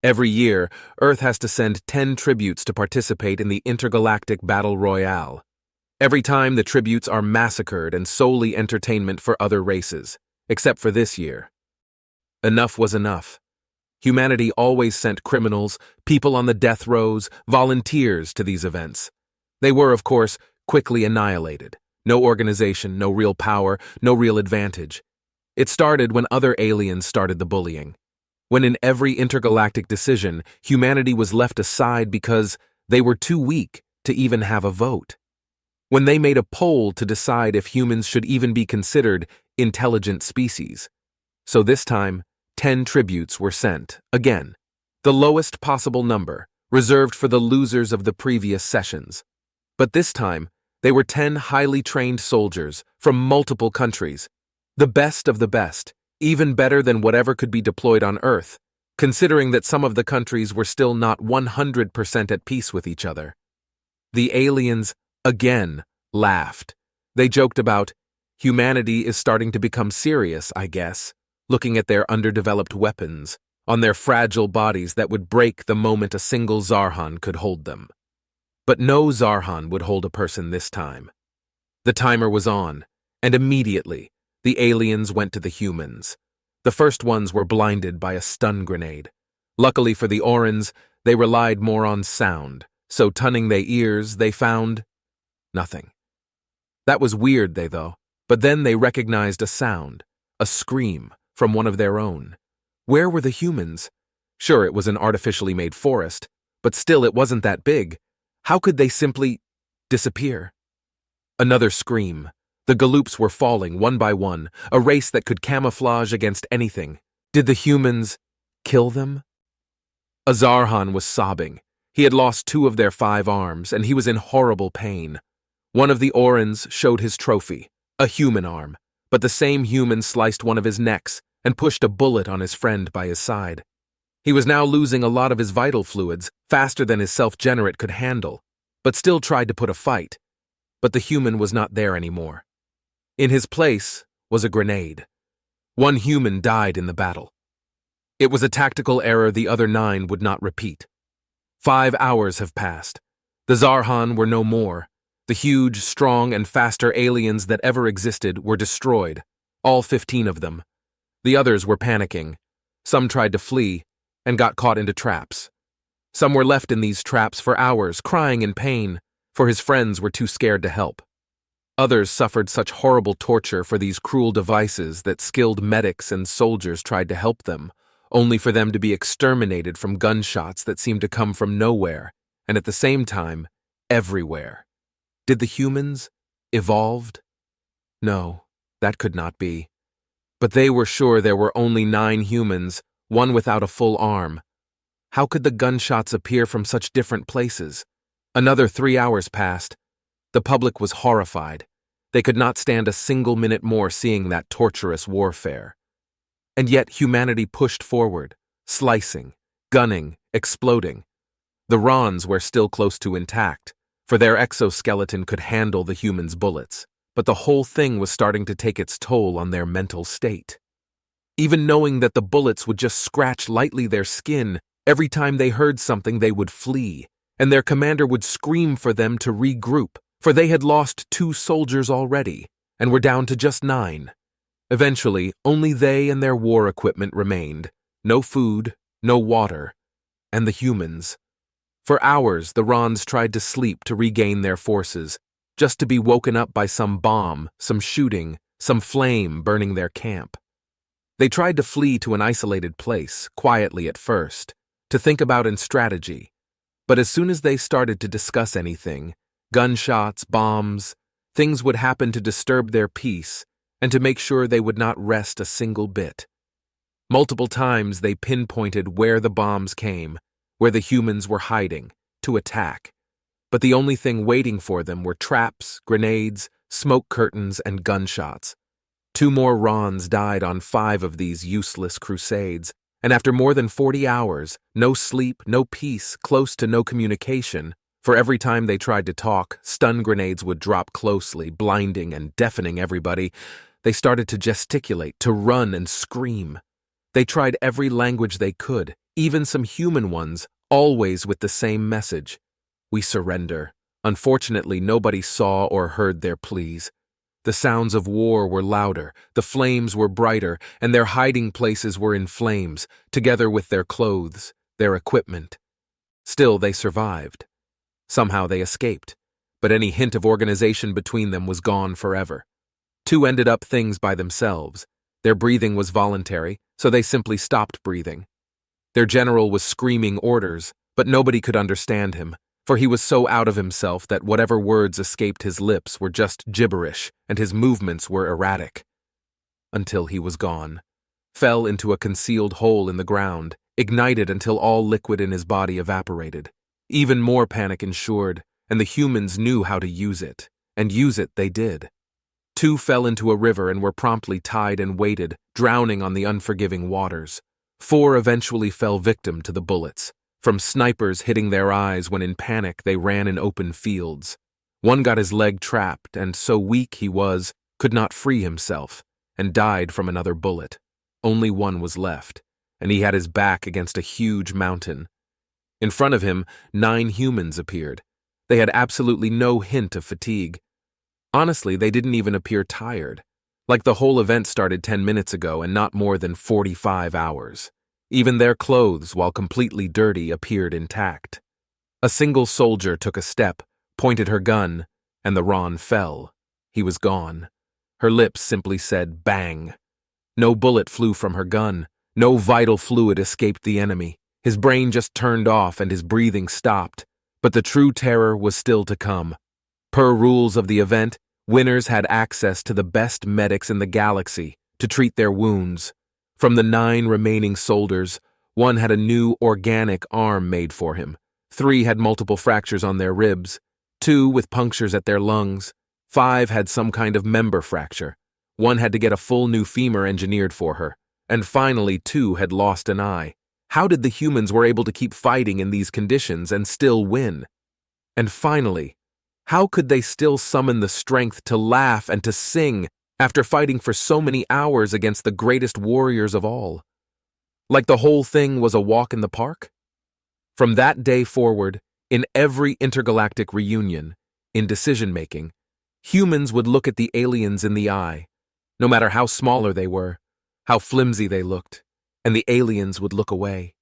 Every year, Earth has to send 10 tributes to participate in the Intergalactic Battle Royale. Every time the tributes are massacred and solely entertainment for other races, except for this year. Enough was enough. Humanity always sent criminals, people on the death rows, volunteers to these events. They were, of course, quickly annihilated. No organization, no real power, no real advantage. It started when other aliens started the bullying. When in every intergalactic decision, humanity was left aside because they were too weak to even have a vote. When they made a poll to decide if humans should even be considered intelligent species. So this time, 10 tributes were sent, again, the lowest possible number, reserved for the losers of the previous sessions. But this time, they were 10 highly trained soldiers from multiple countries, the best of the best, even better than whatever could be deployed on Earth, considering that some of the countries were still not 100% at peace with each other. The aliens, again, laughed. They joked about, humanity is starting to become serious, I guess, looking at their underdeveloped weapons, on their fragile bodies that would break the moment a single Zarhan could hold them. But no Zarhan would hold a person this time. The timer was on, and immediately, the aliens went to the humans. The first ones were blinded by a stun grenade. Luckily for the Orans, they relied more on sound, so tunning their ears, they found nothing. That was weird, but then they recognized a sound, a scream, from one of their own. Where were the humans? Sure, it was an artificially made forest, but still it wasn't that big. How could they simply disappear? Another scream. The galoops were falling one by one, a race that could camouflage against anything. Did the humans kill them? A Zarhan was sobbing. He had lost 2 of their 5 arms, and he was in horrible pain. One of the Orans showed his trophy, a human arm, but the same human sliced one of his necks and pushed a bullet on his friend by his side. He was now losing a lot of his vital fluids, faster than his self-generate could handle, but still tried to put a fight. But the human was not there anymore. In his place was a grenade. 1 human died in the battle. It was a tactical error the other 9 would not repeat. 5 hours have passed. The Zarhan were no more. The huge, strong, and faster aliens that ever existed were destroyed, all 15 of them. The others were panicking. Some tried to flee and got caught into traps. Some were left in these traps for hours, crying in pain, for his friends were too scared to help. Others suffered such horrible torture for these cruel devices that skilled medics and soldiers tried to help them, only for them to be exterminated from gunshots that seemed to come from nowhere, and at the same time, everywhere. Did the humans evolved? No, that could not be. But they were sure there were only 9 humans, 1 without a full arm. How could the gunshots appear from such different places? Another 3 hours passed. The public was horrified. They could not stand a single minute more seeing that torturous warfare. And yet humanity pushed forward, slicing, gunning, exploding. The Rons were still close to intact, for their exoskeleton could handle the humans' bullets, but the whole thing was starting to take its toll on their mental state. Even knowing that the bullets would just scratch lightly their skin, every time they heard something they would flee, and their commander would scream for them to regroup, for they had lost 2 soldiers already, and were down to just 9. Eventually, only they and their war equipment remained, no food, no water, and the humans. For hours, the Rons tried to sleep to regain their forces, just to be woken up by some bomb, some shooting, some flame burning their camp. They tried to flee to an isolated place, quietly at first, to think about in strategy. But as soon as they started to discuss anything, gunshots, bombs, things would happen to disturb their peace and to make sure they would not rest a single bit. Multiple times they pinpointed where the bombs came, where the humans were hiding, to attack. But the only thing waiting for them were traps, grenades, smoke curtains, and gunshots. 2 more Rons died on 5 of these useless crusades, and after more than 40 hours, no sleep, no peace, close to no communication, for every time they tried to talk, stun grenades would drop closely, blinding and deafening everybody. They started to gesticulate, to run and scream. They tried every language they could, even some human ones, always with the same message: we surrender. Unfortunately, nobody saw or heard their pleas. The sounds of war were louder, the flames were brighter, and their hiding places were in flames, together with their clothes, their equipment. Still, they survived. Somehow they escaped, but any hint of organization between them was gone forever. Two ended up things by themselves. Their breathing was voluntary, so they simply stopped breathing. Their general was screaming orders, but nobody could understand him, for he was so out of himself that whatever words escaped his lips were just gibberish, and his movements were erratic. Until he was gone, fell into a concealed hole in the ground, ignited until all liquid in his body evaporated. Even more panic ensued, and the humans knew how to use it, and use it they did. Two fell into a river and were promptly tied and weighted, drowning on the unforgiving waters. 4 eventually fell victim to the bullets, from snipers hitting their eyes when in panic they ran in open fields. 1 got his leg trapped, and so weak he was, could not free himself, and died from another bullet. Only 1 was left, and he had his back against a huge mountain. In front of him, 9 humans appeared. They had absolutely no hint of fatigue. Honestly, they didn't even appear tired. Like the whole event started 10 minutes ago and not more than 45 hours. Even their clothes, while completely dirty, appeared intact. A single soldier took a step, pointed her gun, and the Ron fell. He was gone. Her lips simply said bang. No bullet flew from her gun. No vital fluid escaped the enemy. His brain just turned off and his breathing stopped. But the true terror was still to come. Per rules of the event, winners had access to the best medics in the galaxy to treat their wounds. From the 9 remaining soldiers, 1 had a new organic arm made for him. 3 had multiple fractures on their ribs. 2 with punctures at their lungs. 5 had some kind of member fracture. 1 had to get a full new femur engineered for her. And finally, 2 had lost an eye. How did the humans were able to keep fighting in these conditions and still win? And finally, how could they still summon the strength to laugh and to sing after fighting for so many hours against the greatest warriors of all? Like the whole thing was a walk in the park? From that day forward, in every intergalactic reunion, in decision-making, humans would look at the aliens in the eye, no matter how smaller they were, how flimsy they looked, and the aliens would look away.